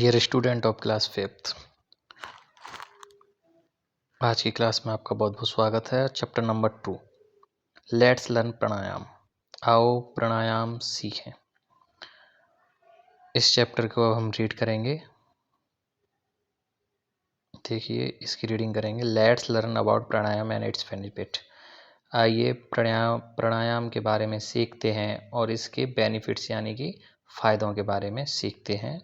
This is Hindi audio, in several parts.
Dear student of class fifth, आज की क्लास में आपका बहुत बहुत स्वागत है। Chapter number 2, let's learn pranayama. आओ प्राणायाम सीखें। इस चैप्टर को हम रीड करेंगे। देखिए, इसकी रीडिंग करेंगे। Let's learn about pranayama and it's benefit. आइए प्राणायाम के बारे में सीखते हैं और इसके बेनिफिट्स यानी कि फ़ायदों के बारे में सीखते हैं।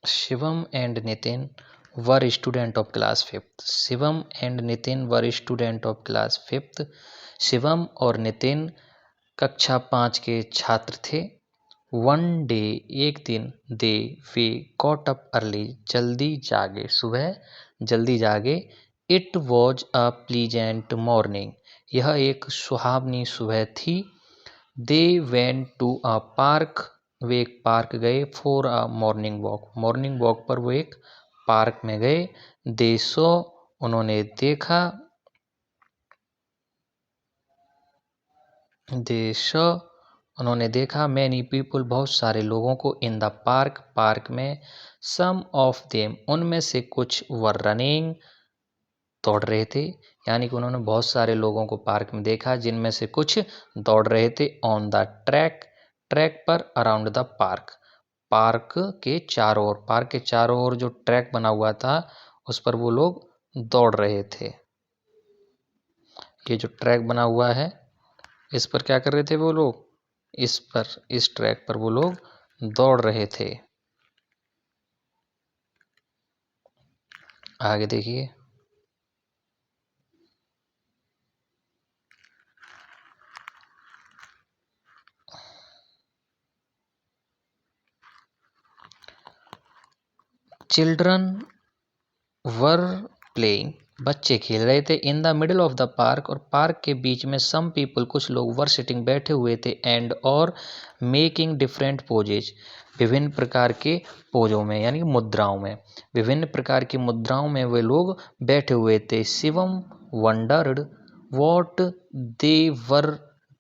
Shivam and Nitin were student of class fifth. Shivam and Nitin were student of class fifth. Shivam और नितिन कक्षा 5 के छात्र थे। वन डे, एक दिन, दे वे गॉट अप अर्ली, जल्दी जागे, सुबह जल्दी जागे। It was a pleasant morning, यह एक सुहावनी सुबह थी। They went to a park, वे एक पार्क गए। For a morning walk, morning walk पर वो एक पार्क में गए। दे सो, उन्होंने देखा। दे सो, उन्होंने देखा। मैनी पीपल, बहुत सारे लोगों को। इन द पार्क, पार्क में। सम ऑफ देम, उनमें से कुछ। वर रनिंग, दौड़ रहे थे। यानी कि उन्होंने बहुत सारे लोगों को पार्क में देखा जिनमें से कुछ दौड़ रहे थे। ऑन द ट्रैक, ट्रैक पर। अराउंड द पार्क, पार्क के चारों ओर। पार्क के चारों ओर जो ट्रैक बना हुआ था उस पर वो लोग दौड़ रहे थे। ये जो ट्रैक बना हुआ है इस पर क्या कर रहे थे वो लोग? इस ट्रैक पर वो लोग दौड़ रहे थे। आगे देखिए। चिल्ड्रन वर प्लेइंग, बच्चे खेल रहे थे। In the middle of the park, और पार्क के बीच में। सम पीपल, कुछ लोग। वर सिटिंग, बैठे हुए थे। एंड, और। मेकिंग डिफरेंट पोजेज, विभिन्न प्रकार के पोजों में यानी मुद्राओं में। विभिन्न प्रकार की मुद्राओं में वे लोग बैठे हुए थे। Shivam wondered what they were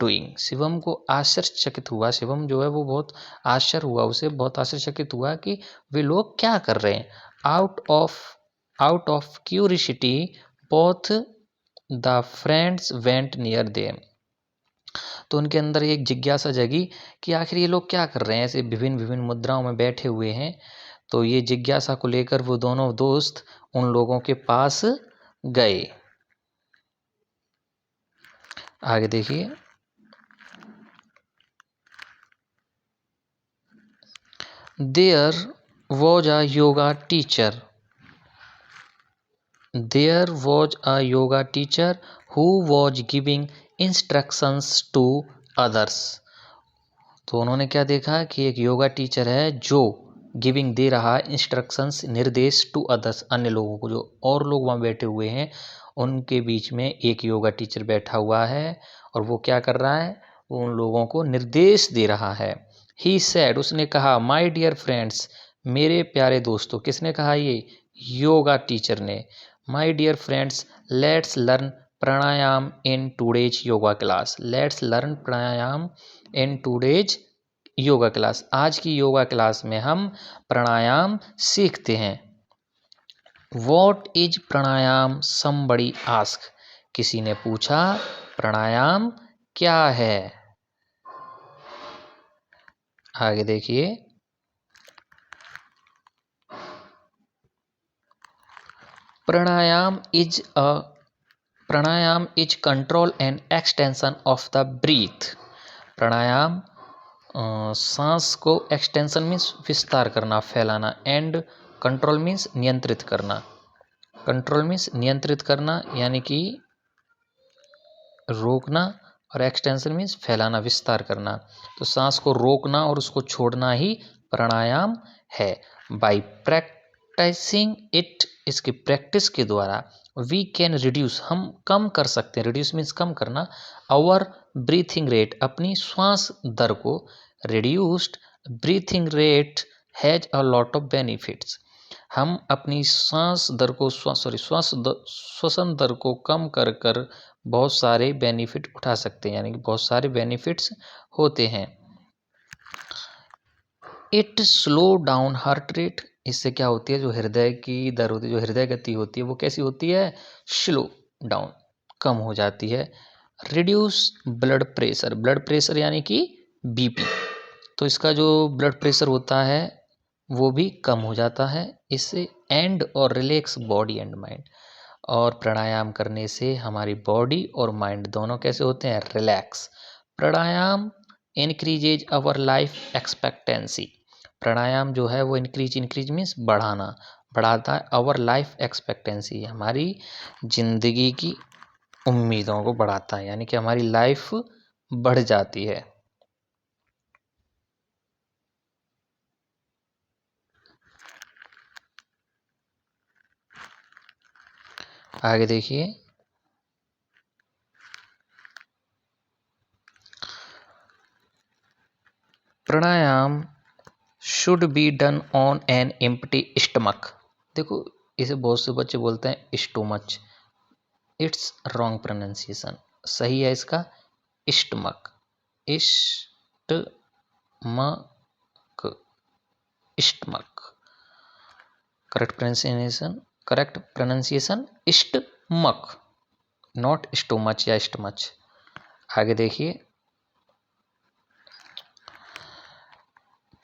doing, Shivam को आश्चर्यचकित हुआ। शिवम जो है वो बहुत आश्चर्य हुआ, उसे बहुत आश्चर्यचकित हुआ कि वे लोग क्या कर रहे हैं। Out of curiosity both the friends went near them, तो उनके अंदर एक जिज्ञासा जगी कि आखिर ये लोग क्या कर रहे हैं, ऐसे विभिन्न विभिन्न मुद्राओं में बैठे हुए हैं। तो ये जिज्ञासा को लेकर वो दोनों दोस्त उन लोगों के पास गए। आगे देखिए। There was a yoga teacher, there was a yoga teacher who was giving instructions to others, तो उन्होंने क्या देखा कि एक योगा टीचर है जो गिविंग दे रहा है इंस्ट्रक्शंस, निर्देश, टू अदर्स, अन्य लोगों को। जो और लोग वहाँ बैठे हुए हैं उनके बीच में एक योगा टीचर बैठा हुआ है और वो क्या कर रहा है, वो उन लोगों को निर्देश दे रहा है। ही सेड, उसने कहा। माय डियर फ्रेंड्स, मेरे प्यारे दोस्तों। किसने कहा ये? योगा टीचर ने। My dear friends, let's learn pranayama in today's yoga class. Let's learn pranayama in today's yoga class, आज की योगा क्लास में हम प्राणायाम सीखते हैं। What is pranayama? Somebody ask, किसी ने पूछा प्राणायाम क्या है। आगे देखिए। Pranayama is control and extension of the breath. Pranayama सांस को, एक्सटेंशन मीन्स विस्तार करना, फैलाना, एंड कंट्रोल मीन्स नियंत्रित करना। कंट्रोल मीन्स नियंत्रित करना यानी कि रोकना, और एक्सटेंशन मीन्स फैलाना, विस्तार करना। तो सांस को रोकना और उसको छोड़ना ही प्राणायाम है। बाई प्रैक्टिसिंग इट, इसकी प्रैक्टिस के द्वारा। वी कैन रिड्यूस, हम कम कर सकते हैं। रिड्यूस मीन्स कम करना। आवर ब्रीथिंग रेट, अपनी श्वास दर को। Reduced breathing rate has a lot of benefits, हम अपनी श्वसन दर को कम कर कर बहुत सारे बेनिफिट उठा सकते हैं, यानी कि बहुत सारे बेनिफिट्स होते हैं। It slow down heart rate, इससे क्या होती है, जो हृदय की दर होती है, जो हृदय गति होती है, वो कैसी होती है, स्लो डाउन, कम हो जाती है। Reduce blood pressure, blood pressure यानी कि बीपी, तो इसका जो ब्लड प्रेशर होता है वो भी कम हो जाता है इससे। एंड और रिलैक्स बॉडी एंड माइंड, और प्राणायाम करने से हमारी बॉडी और माइंड दोनों कैसे होते हैं, relax. Pranayama increases our life expectancy, pranayama जो है वो इंक्रीज मीन्स बढ़ाना, बढ़ाता है अवर लाइफ एक्सपेक्टेंसी, हमारी जिंदगी की उम्मीदों को बढ़ाता है, यानी कि हमारी लाइफ बढ़ जाती है। आगे देखिए, pranayama should be done on an empty stomach, देखो इसे बहुत से बच्चे बोलते हैं स्टोमच, इट्स रॉन्ग प्रोनाउंसिएशन, सही है इसका stomach, stomach, stomach, correct pronunciation stomach, not stomach या स्टमच। आगे देखिए,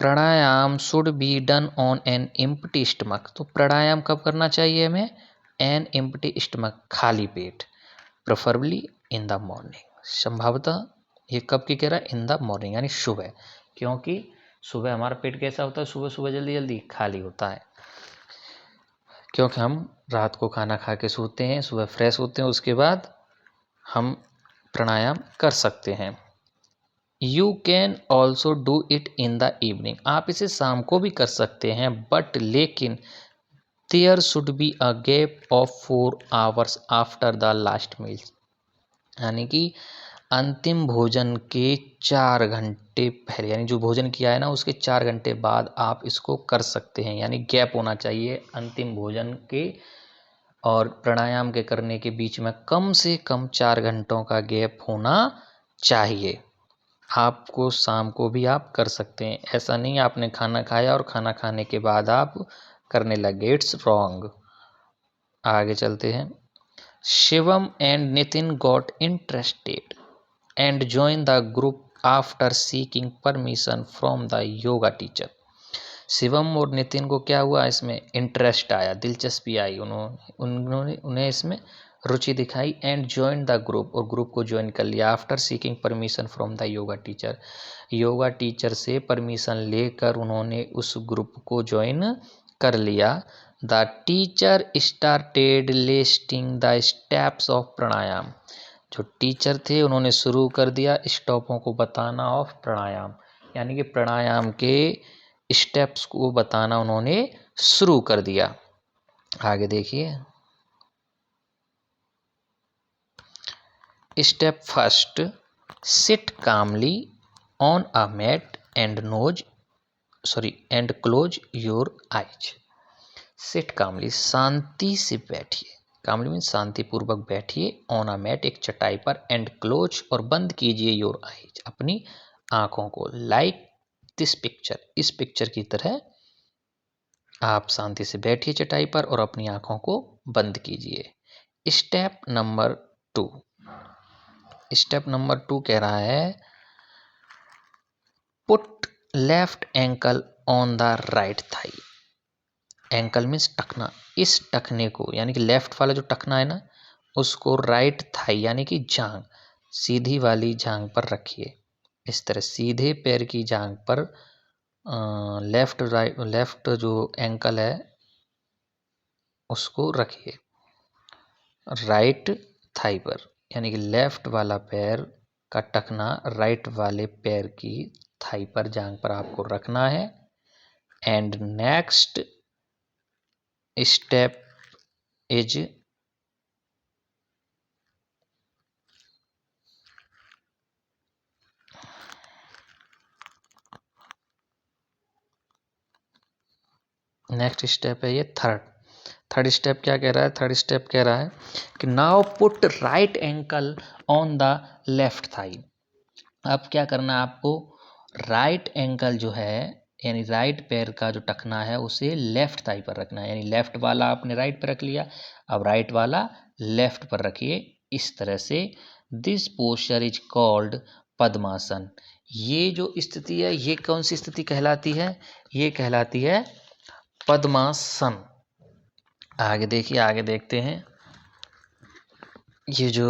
pranayama should be done on an empty stomach, तो प्राणायाम कब करना चाहिए हमें, एन एम्प्टी स्टमक, खाली पेट, प्रेफरेबली इन द मॉर्निंग, संभवतः ये कब की कह रहा है, इन द मॉर्निंग यानी सुबह, क्योंकि सुबह हमारा पेट कैसा होता है, सुबह सुबह जल्दी जल्दी खाली होता है, क्योंकि हम रात को खाना खा के सोते हैं, सुबह फ्रेश होते हैं, उसके बाद हम प्राणायाम कर सकते हैं। You can also do it in the evening, आप इसे शाम को भी कर सकते हैं, बट लेकिन there should be a gap of 4 hours after the last meal, यानी कि अंतिम भोजन के 4 घंटे पहले, यानी जो भोजन किया है ना उसके 4 घंटे बाद आप इसको कर सकते हैं, यानी गैप होना चाहिए अंतिम भोजन के और प्राणायाम के करने के बीच में कम से कम 4 घंटों का गैप होना चाहिए। आपको शाम को भी आप कर सकते हैं, ऐसा नहीं आपने खाना खाया और खाना खाने के बाद आप करने लगे, इट्स रॉन्ग। आगे चलते हैं, Shivam and Nitin got interested and join the group after seeking permission from the yoga teacher, Shivam और नितिन को क्या हुआ, इसमें इंटरेस्ट आया, दिलचस्पी आई, उन्हें इसमें रुचि दिखाई, एंड ज्वाइन द ग्रुप, और ग्रुप को ज्वाइन कर लिया, after seeking permission from the yoga teacher, yoga teacher से परमिशन लेकर उन्होंने उस ग्रुप को ज्वाइन कर लिया। The teacher started listing the steps of pranayama, जो टीचर थे उन्होंने शुरू कर दिया स्टेपों को बताना ऑफ प्राणायाम, यानी कि प्राणायाम के स्टेप्स को बताना उन्होंने शुरू कर दिया। आगे देखिए, step first, sit calmly on a mat and and close your eyes, sit calmly, शांति से बैठिए, कामली मीन शांति पूर्वक बैठिए, ऑन अ मैट, एक चटाई पर, एंड क्लोज, और बंद कीजिए योर आइज, अपनी आंखों को, लाइक दिस पिक्चर, इस पिक्चर की तरह आप शांति से बैठिए चटाई पर और अपनी आंखों को बंद कीजिए। स्टेप नंबर 2, स्टेप नंबर 2 कह रहा है, put left ankle on the right thigh, ankle means टखना, इस टखने को यानी कि लेफ्ट वाला जो टखना है ना उसको राइट थाई यानी कि जांग, सीधी वाली जांग पर रखिए, इस तरह सीधे पैर की जांग पर लेफ्ट जो एंकल है उसको रखिए राइट थाई पर, यानी कि लेफ्ट वाला पैर का टखना राइट वाले पैर की थाई पर, जांग पर आपको रखना है। And next step is next step है ये थर्ड स्टेप क्या कह रहा है? थर्ड स्टेप कह रहा है कि now put right ankle on the left thigh. अब क्या करना है आपको? राइट एंकल जो है यानी राइट पैर का जो टखना है उसे लेफ्ट थाई पर रखना है, यानी लेफ्ट वाला आपने राइट पर रख लिया, अब राइट वाला लेफ्ट पर रखिए इस तरह से। दिस पोस्चर इज कॉल्ड पद्मासन। ये जो स्थिति है ये कौन सी स्थिति कहलाती है? ये कहलाती है पद्मासन। आगे देखिए, आगे देखते हैं। ये जो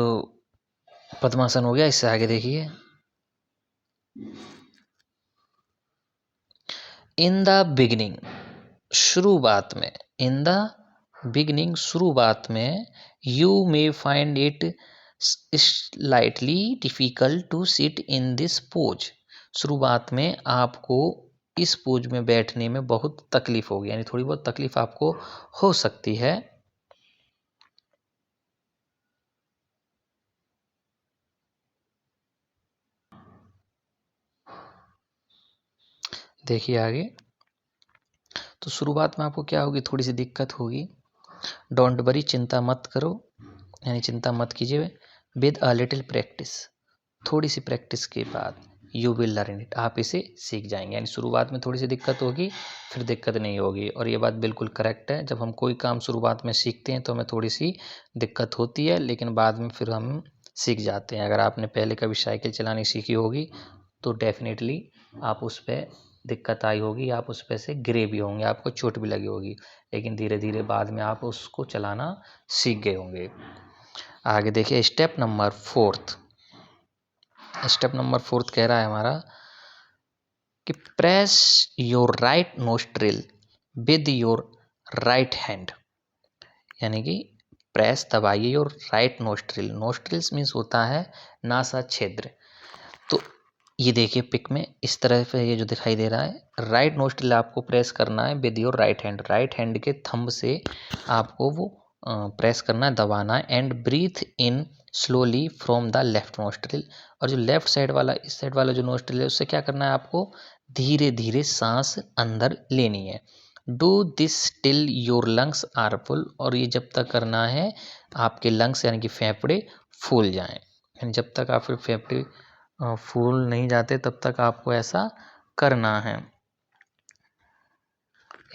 पद्मासन हो गया, इससे आगे देखिए। इन द बिगिनिंग, शुरुआत में, इन द बिगिनिंग शुरुआत में, you may find it slightly difficult to sit in this pose. शुरुआत में आपको इस पोज में बैठने में बहुत तकलीफ होगी, यानी थोड़ी बहुत तकलीफ आपको हो सकती है। देखिए आगे, तो शुरुआत में आपको क्या होगी? थोड़ी सी दिक्कत होगी। डोंट वरी, चिंता मत करो, यानी चिंता मत कीजिए। विद अ लिटिल प्रैक्टिस, थोड़ी सी प्रैक्टिस के बाद यू विल लर्न इट, आप इसे सीख जाएंगे। यानी शुरुआत में थोड़ी सी दिक्कत होगी, फिर दिक्कत नहीं होगी। और ये बात बिल्कुल करेक्ट है, जब हम कोई काम शुरुआत में सीखते हैं तो हमें थोड़ी सी दिक्कत होती है, लेकिन बाद में फिर हम सीख जाते हैं। अगर आपने पहले कभी साइकिल चलानी सीखी होगी तो डेफिनेटली आप उस पर दिक्कत आई होगी, आप उस पर से गिरे भी होंगे, आपको चोट भी लगी होगी, लेकिन धीरे धीरे बाद में आप उसको चलाना सीख गए होंगे। आगे देखिए, step number fourth. Step number fourth कह रहा है हमारा कि press your right nostril with your right hand, यानी कि प्रेस दबाइए your right nostril. Nostrils means होता है नासा छिद्र। तो ये देखिए पिक में इस तरह से ये जो दिखाई दे रहा है, राइट नोस्ट्रिल आपको प्रेस करना है with your right hand. Right hand के थंब से आपको वो प्रेस करना है, दबाना है। And breathe in slowly from the left nostril. और जो लेफ्ट साइड वाला, इस साइड वाला जो नोस्ट्रिल है उससे क्या करना है आपको? धीरे धीरे सांस अंदर लेनी है। Do this till your lungs are full. और ये जब तक करना है आपके लंग्स यानी कि फेफड़े फूल जाएं। यानी जब तक आपके फेफड़े फूल नहीं जाते तब तक आपको ऐसा करना है,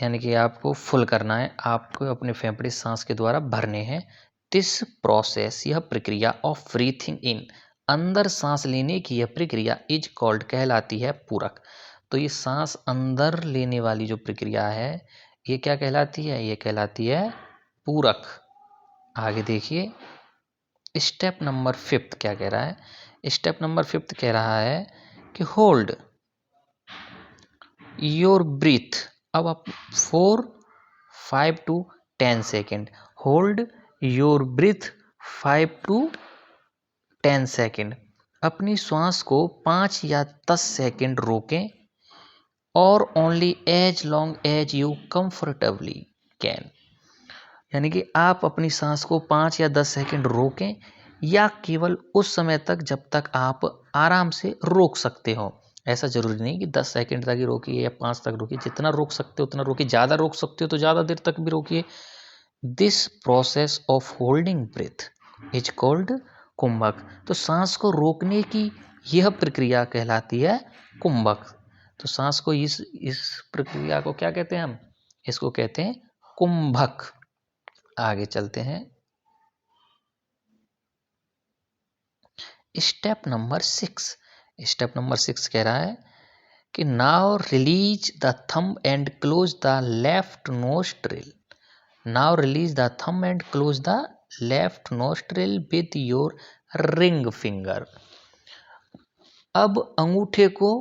यानी कि आपको फुल करना है, आपको अपने फेफड़े सांस के द्वारा भरने हैं। दिस प्रोसेस, यह प्रक्रिया ऑफ ब्रीथिंग इन, अंदर सांस लेने की यह प्रक्रिया इज कॉल्ड, कहलाती है पूरक। तो ये सांस अंदर लेने वाली जो प्रक्रिया है ये क्या कहलाती है? ये कहलाती है पूरक। आगे देखिए, स्टेप नंबर फिफ्थ क्या कह रहा है? स्टेप नंबर फिफ्थ कह रहा है कि होल्ड योर ब्रीथ। अब आप 4, 5 to 10 second, hold your breath 5 to 10 second. अपनी श्वास को 5 या 10 सेकेंड रोकें। और only as long as you comfortably can, यानी कि आप अपनी सांस को 5 या 10 सेकेंड रोकें, या केवल उस समय तक जब तक आप आराम से रोक सकते हो। ऐसा जरूरी नहीं कि 10 सेकेंड तक ही रोकिए या 5 तक रोकिए, जितना रोक सकते हो उतना रोकिए। ज़्यादा रोक सकते हो तो ज़्यादा देर तक भी रोकिए। This process of holding breath is called kumbhaka. तो सांस को रोकने की यह प्रक्रिया कहलाती है कुंभक। तो सांस को इस प्रक्रिया को क्या कहते हैं हम? इसको कहते हैं कुंभक। आगे चलते हैं। Step number 6। स्टेप नंबर 6 कह रहा है कि now release the thumb and close the left nostril. Now release the thumb and close the left nostril with your ring finger. अब अंगूठे को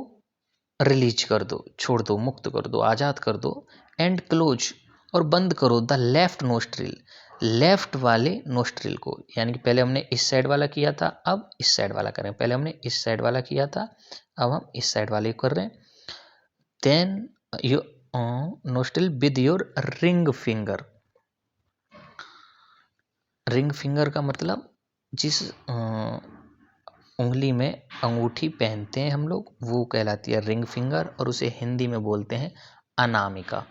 रिलीज कर दो, छोड़ दो, मुक्त कर दो, आजाद कर दो। एंड क्लोज, और बंद करो द लेफ्ट नोस्ट्रिल, लेफ्ट वाले नोस्ट्रिल को। यानी कि पहले हमने इस साइड वाला किया था, अब इस साइड वाला करें। पहले हमने इस साइड वाला किया था, अब हम इस साइड वाले कर रहे हैं। Then you nostril with your ring finger. Ring finger का मतलब जिस उंगली में अंगूठी पहनते हैं हम लोग वो कहलाती है रिंग फिंगर, और उसे हिंदी में बोलते हैं अनामिका।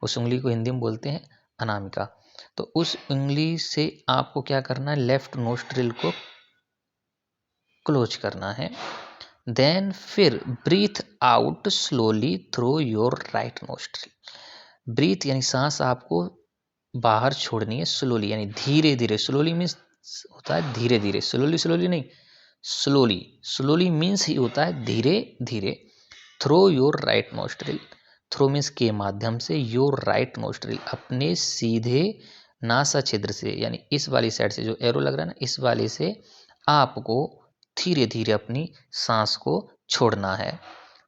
उस उंगली को हिंदी में बोलते हैं अनामिका। तो उस उंगली से आपको क्या करना है, लेफ्ट नोस्ट्रिल को क्लोज करना है। देन फिर breathe out slowly through your right nostril. Breath यानी सांस आपको बाहर छोड़नी है स्लोली, यानी धीरे धीरे। स्लोली मीन्स होता है धीरे धीरे, स्लोली स्लोली नहीं, स्लोली। स्लोली मीन्स ही होता है धीरे धीरे। Through your right nostril, through means के माध्यम से, योर राइट नोस्ट्रिल अपने सीधे नासा छिद्र से, यानी इस वाली साइड से जो एरो लग रहा है ना, इस वाले से आपको धीरे धीरे अपनी सांस को छोड़ना है।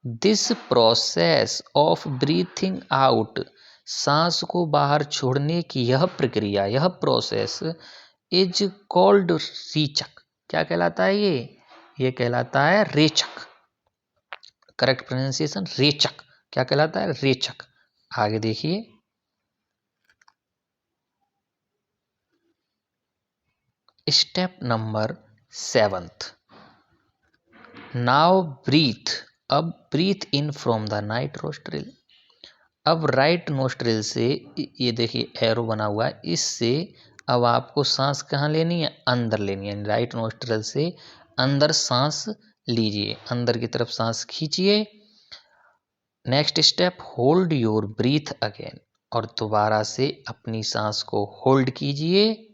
This process of breathing out, सांस को बाहर छोड़ने की यह प्रक्रिया, यह प्रोसेस इज कॉल्ड रीचक। क्या कहलाता है ये कहलाता है रेचक। Correct pronunciation रेचक। क्या कहलाता है, रेचक। आगे देखिए, स्टेप नंबर 7। नाउ ब्रीथ, अब breathe in from the right nostril. अब राइट नोस्ट्रिल से, ये देखिए एरो बना हुआ है, इससे अब आपको सांस कहाँ लेनी है, अंदर लेनी है। राइट नोस्ट्रिल से अंदर सांस लीजिए, अंदर की तरफ सांस खींचिए। Next step, hold your breath again, और दोबारा से अपनी सांस को होल्ड कीजिए।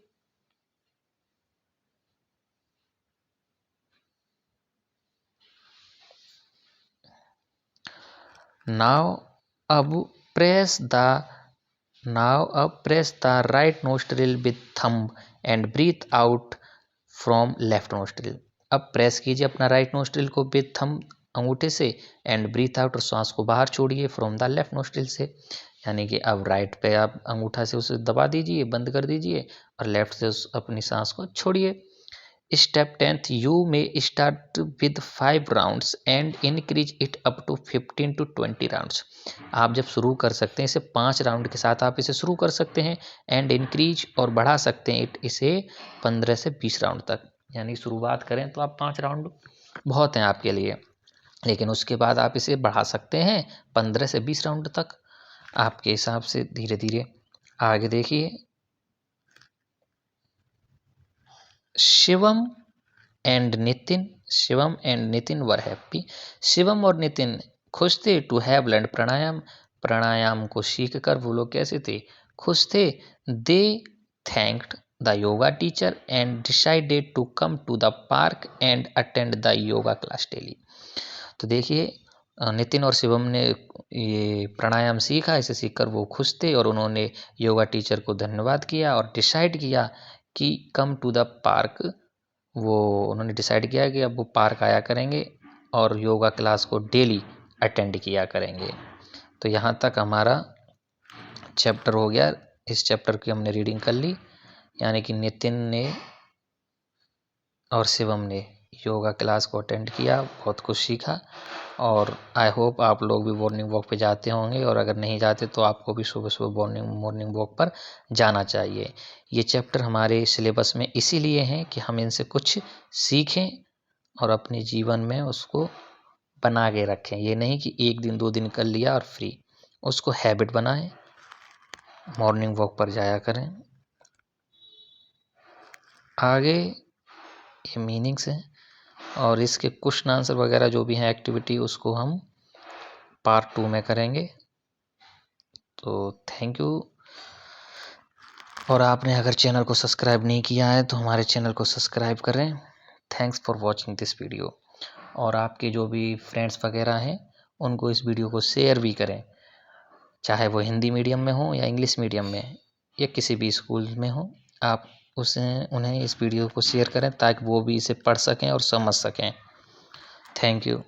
नाउ अब press the right nostril with thumb and breathe out from left nostril. अब प्रेस कीजिए अपना राइट नोस्ट्रिल को विथ थंब, अंगूठे से, एंड ब्रीथ आउट, और सांस को बाहर छोड़िए फ्रॉम द लेफ्ट नोस्ट्रिल से। यानी कि अब राइट पे आप अंगूठा से उसे दबा दीजिए, बंद कर दीजिए, और लेफ्ट से अपनी सांस को छोड़िए। Step 10, you may start with 5 rounds and increase it up to 15 to 20 rounds. आप जब शुरू कर सकते हैं इसे 5 राउंड के साथ आप इसे शुरू कर सकते हैं, एंड इंक्रीज, और बढ़ा सकते हैं इसे 15 से 20 राउंड तक। यानी शुरुआत करें तो आप 5 राउंड बहुत हैं आपके लिए, लेकिन उसके बाद आप इसे बढ़ा सकते हैं 15 से 20 राउंड तक, आपके हिसाब से धीरे धीरे। आगे देखिए, Shivam and Nitin were happy. Shivam और नितिन खुश थे टू हैव लर्न प्राणायाम। प्राणायाम को सीख कर वो लोग कैसे थे, खुश थे। They thanked the yoga teacher and decided to come to the park and attend the yoga class daily. तो देखिए, नितिन और शिवम ने ये प्राणायाम सीखा, इसे सीखकर वो खुश थे, और उन्होंने योगा टीचर को धन्यवाद किया और डिसाइड किया कि कम टू द पार्क, वो उन्होंने डिसाइड किया कि अब वो पार्क आया करेंगे और योगा क्लास को डेली अटेंड किया करेंगे। तो यहाँ तक हमारा चैप्टर हो गया। इस चैप्टर की हमने रीडिंग कर ली, यानी कि नितिन ने और शिवम ने योगा क्लास को अटेंड किया, बहुत कुछ सीखा। और आई होप आप लोग भी मॉर्निंग वॉक पे जाते होंगे, और अगर नहीं जाते तो आपको भी सुबह सुबह मॉर्निंग वॉक पर जाना चाहिए। ये चैप्टर हमारे सिलेबस में इसीलिए हैं कि हम इनसे कुछ सीखें और अपने जीवन में उसको बना के रखें। ये नहीं कि 1 दिन 2 दिन कर लिया और फ्री, उसको हैबिट बनाएं, मॉर्निंग वॉक पर जाया करें। आगे ये मीनिंग्स हैं, और इसके क्वेश्चन आंसर वगैरह जो भी हैं एक्टिविटी, उसको हम पार्ट 2 में करेंगे। तो थैंक यू। और आपने अगर चैनल को सब्सक्राइब नहीं किया है तो हमारे चैनल को सब्सक्राइब करें। Thanks for watching this video. और आपके जो भी फ्रेंड्स वगैरह हैं उनको इस वीडियो को शेयर भी करें, चाहे वो हिंदी मीडियम में हो या इंग्लिश मीडियम में या किसी भी स्कूल में हो। आप उन्हें इस वीडियो को शेयर करें ताकि वो भी इसे पढ़ सकें और समझ सकें। Thank you.